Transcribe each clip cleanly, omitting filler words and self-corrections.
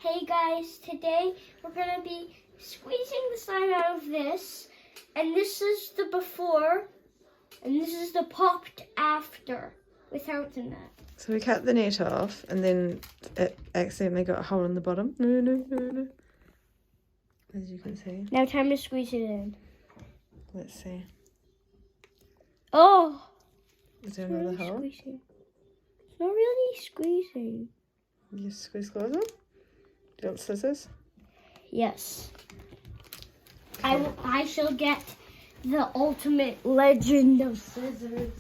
Hey guys, today we're going to be squeezing the slime out of this. And this is the before, and this is the popped after, without the net. So we cut the net off, and then it accidentally got a hole in the bottom. No. As you can see. Now time to squeeze it in. Let's see. Oh! Is there another hole? Squeezing. It's not really squeezing. You squeeze closer? Do you want scissors? Yes. I shall get the ultimate legend of scissors.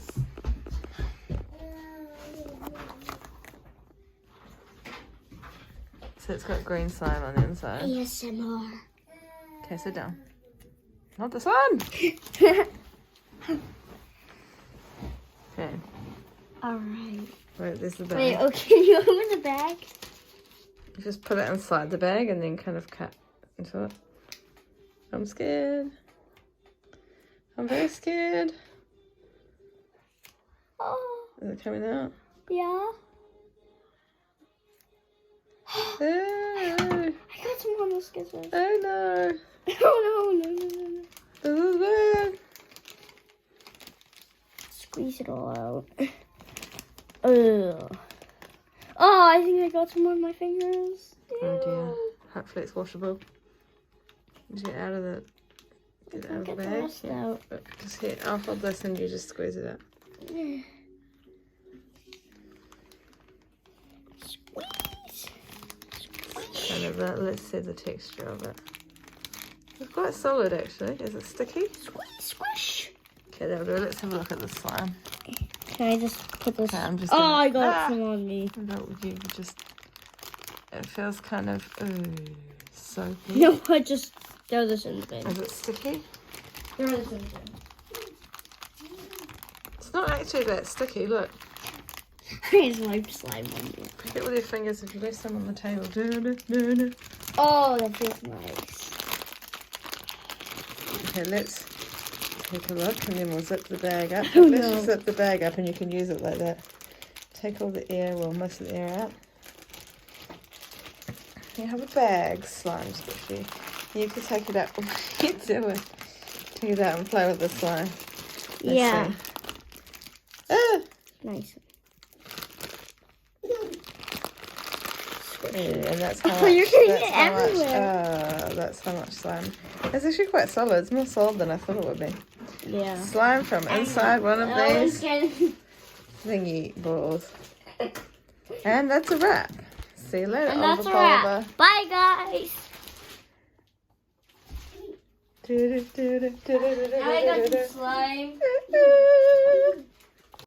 So it's got green slime on the inside. ASMR. Okay, sit down. Not the sun! Okay. Alright. Right, there's the bag. Wait, okay, can you open the bag? You just put it inside the bag and then kind of cut into it. I'm scared. I'm very scared. Oh, Is it coming out? yeah. Oh, I got some on the scissors. oh no. Oh no. This is bad. Squeeze it all out. Ugh. Oh, I think I got some on my fingers. Oh dear. Ew. Hopefully it's washable. Get it out of the Get the bag. rest Yeah. out. Just here, I'll hold this and you just squeeze it out. Squeeze. Kind of that. Let's see the texture of it. It's quite solid actually. Is it sticky? Squish. Okay, that'll do. Let's have a look at the slime. Can I just put this? Okay, I'm just Oh, gonna- I got some on me. You just. It feels kind of soapy. No, I just throw this in the bin. Is it sticky? Throw this in the bin. It's not actually that sticky. Look, Here's my slime on you. pick it with your fingers if you leave some on the table. Oh, that feels nice. Okay, let's take a look and then we'll zip the bag up. Oh, Let's no. just zip the bag up and you can use it like that. Take all the air, well, most of the air out. You have a bag, slime squishy. You can take it out. What are you doing? Take it out and play with the slime. Let's Yeah. see. Ah! Nice. And that's how much. Oh, you're getting that's it how much, everywhere. that's how much slime. It's actually quite solid. It's more solid than I thought it would be. Yeah. Slime from inside one of these Getting... thingy balls. And that's a wrap. See you later, And that's a Oliver. wrap. Bye, guys. Now I got some slime.